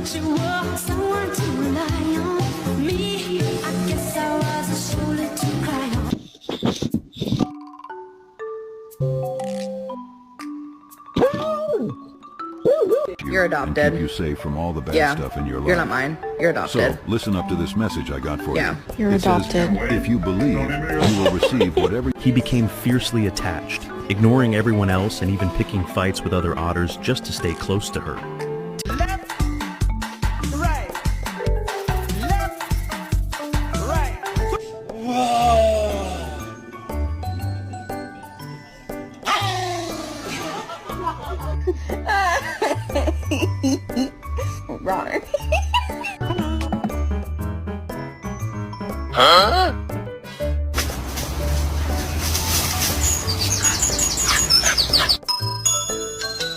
She was someone to rely on. Me, I guess I was a shoulder to cry on. You're adopted. Keep you safe from all the bad Yeah. stuff in your life. You're not mine. You're adopted. So, listen up to this message I got for Yeah. you. You're It says, adopted. if you believe, you will receive whatever. He became fiercely attached, ignoring everyone else and even picking fights with other otters just to stay close to her. Robert. Huh?